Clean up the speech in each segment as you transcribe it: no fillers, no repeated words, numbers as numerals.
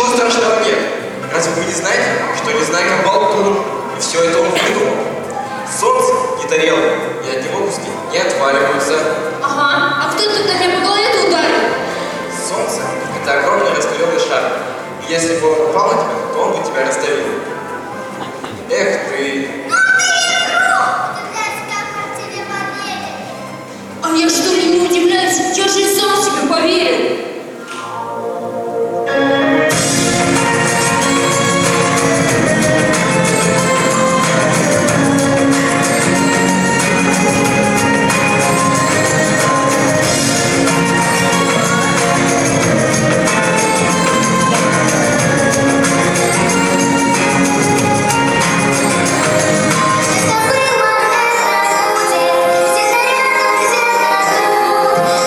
ничего страшного нет. Разве вы не знаете, что Незнайка болтун, и все это он выдумал? Солнце не тарелка, и от него куски не отваливаются. Ага, а кто тогда меня по голове ударил? Солнце – это огромный раскаленный шар. И если бы он упал на тебя, то он бы тебя раздавил. Эх ты! А я что ли не удивляюсь? Я же и сам себе поверил.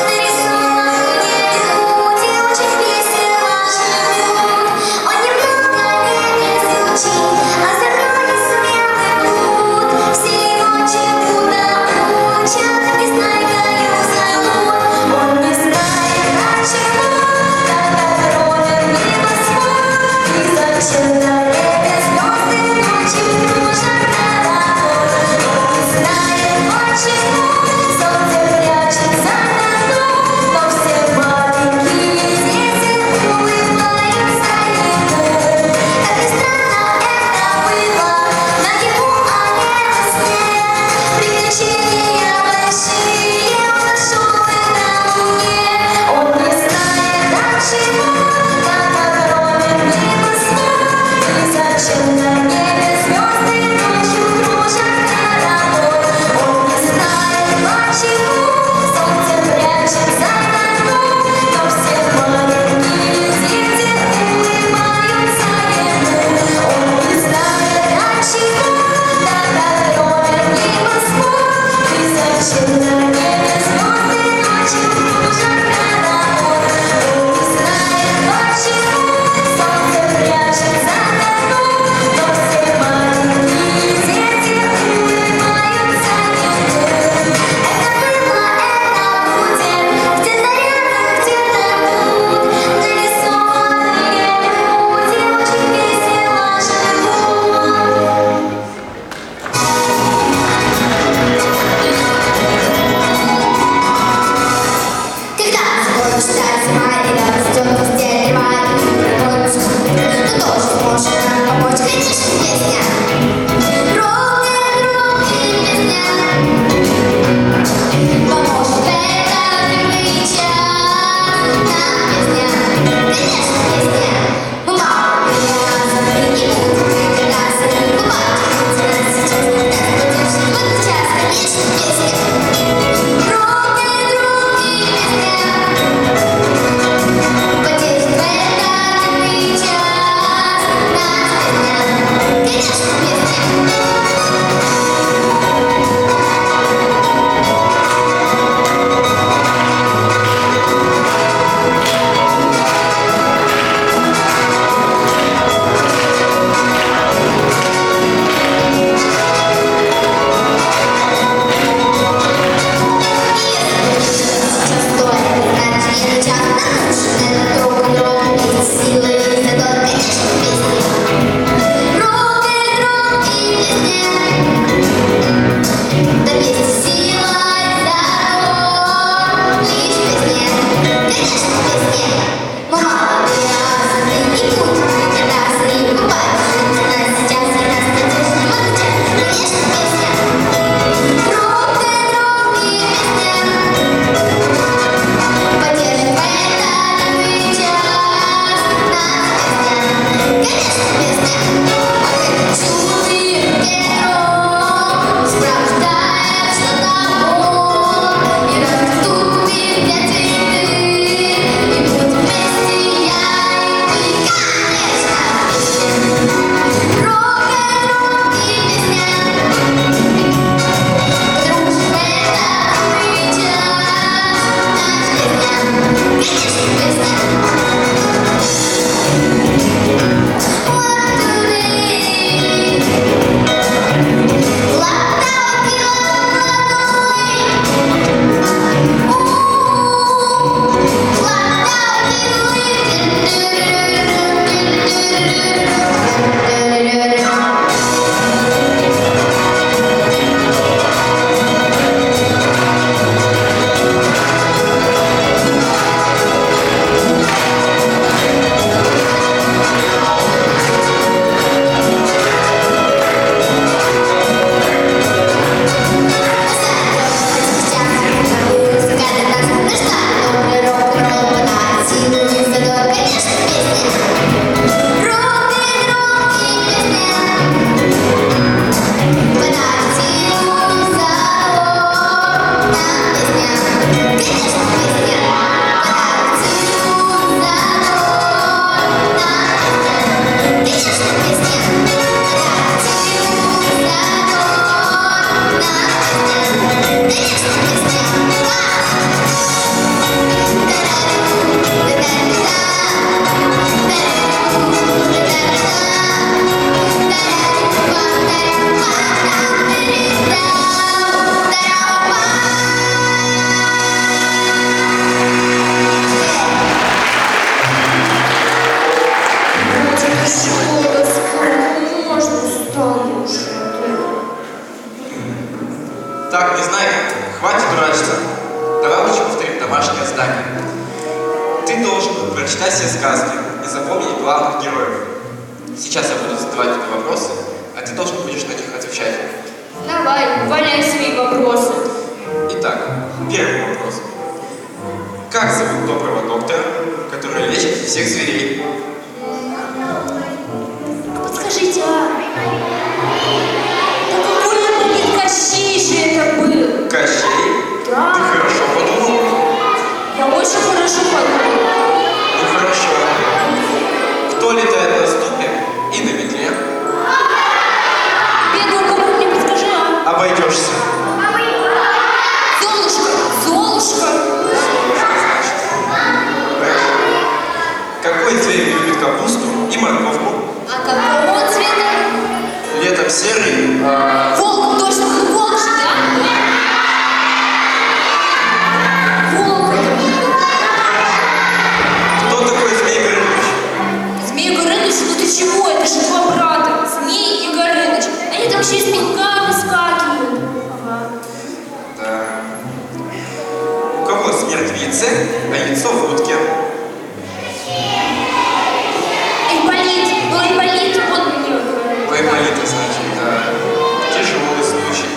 Нарисован сказки и запомни главных героев. Сейчас я буду задавать тебе вопросы, а ты должен будешь на них отвечать. Давай, валяй свои вопросы. Итак, первый вопрос. Как зовут доброго доктора, который лечит всех зверей? Подскажите, да какой блин Кощей же это был? Кощей? Да. Ты хорошо подумал? Я очень хорошо подумала. Ну хорошо. Кто летает на ступе и на метле? Бегу, кому мне подскажи, а? Обойдешься. Золушка, Золушка. Хорошо. Какой зверь любит капусту и морковку? А какого цвета? Летом серый, Волк, точно, ну волк же, да? Волк это был. кто такой Змей Горыныч? Змей Горыныч, ну ты чего? Это же два брата, Змей и Горыныч. Они там еще из пенька выскакивают. Ага. Да. У кого смерть в яйце, а яйцо в утке? Айболит, ну Айболит, вот мне говорит. У Айболита, значит, да. Тяжелый случай.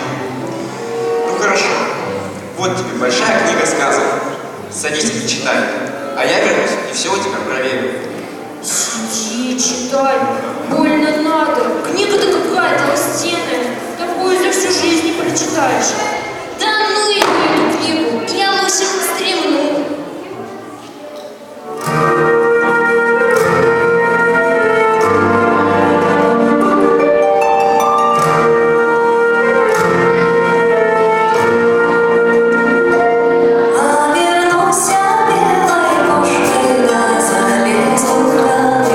Ну хорошо. Вот тебе большая книга сказок. Садись и читай. А я вернусь и все у тебя проверю. Сиди, читай. Больно надо. Книга-то какая-то толстенная. Такую за всю жизнь не прочитаешь. Да ну и эту книгу. Я лучше стремну. Обернулся белой кошкой, залез в траве,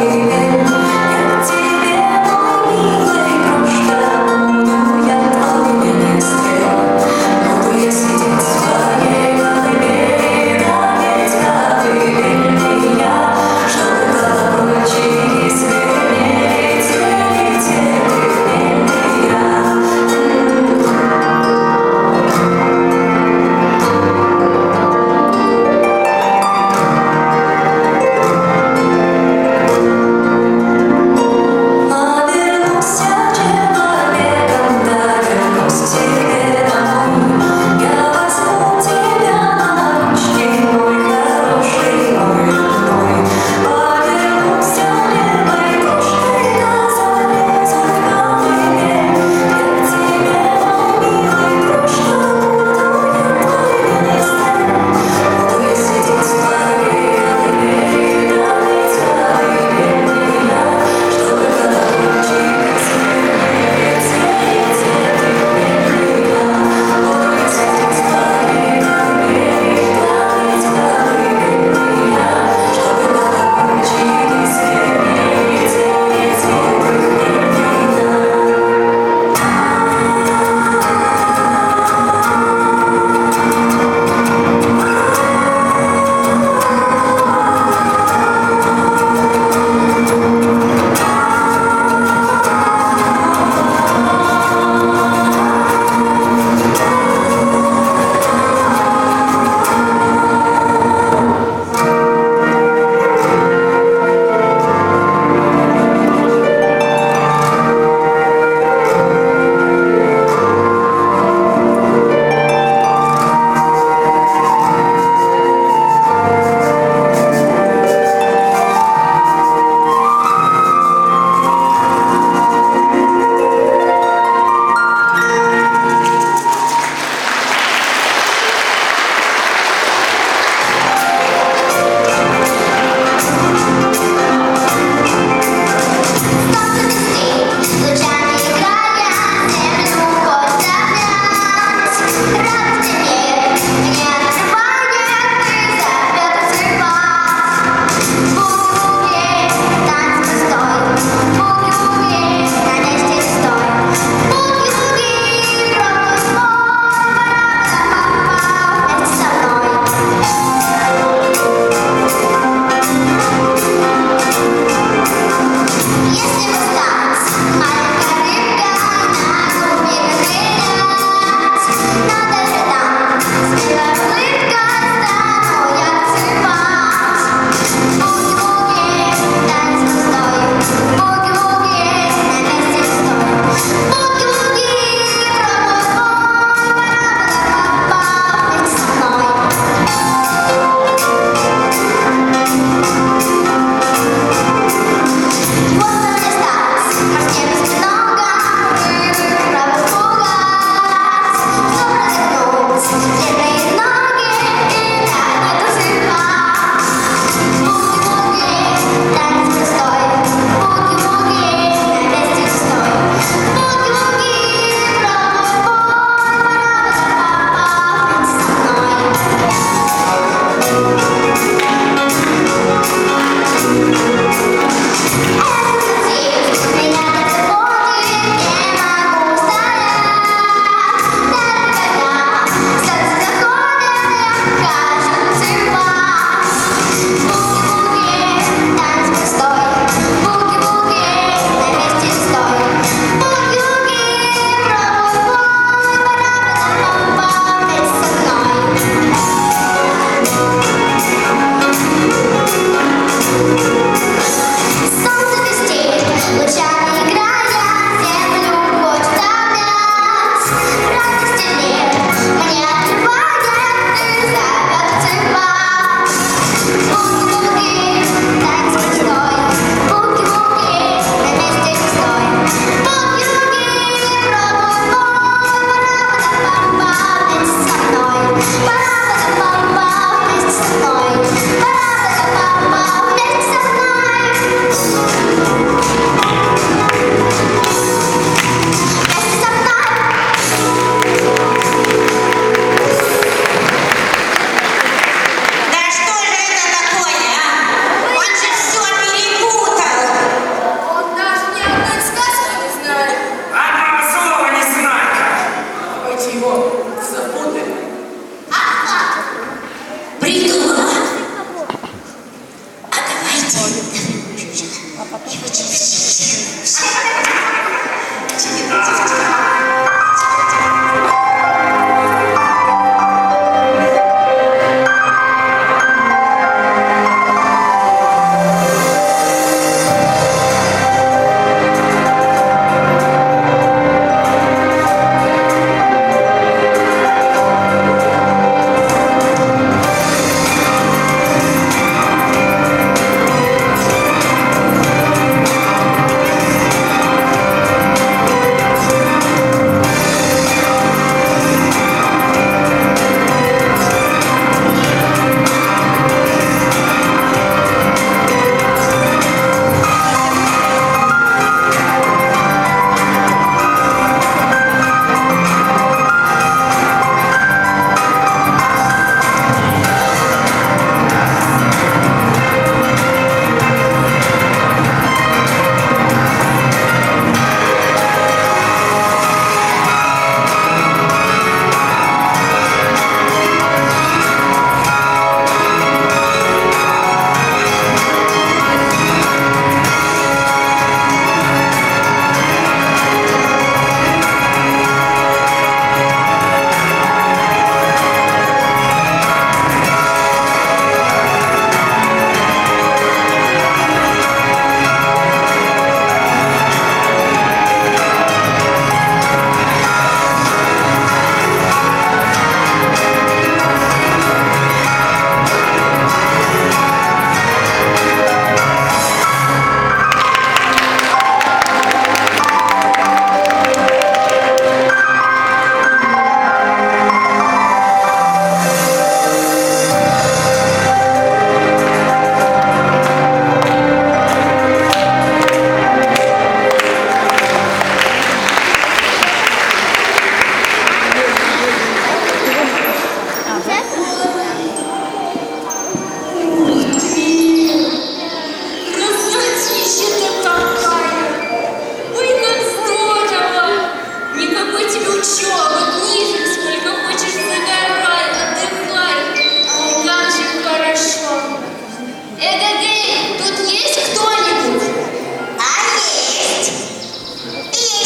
И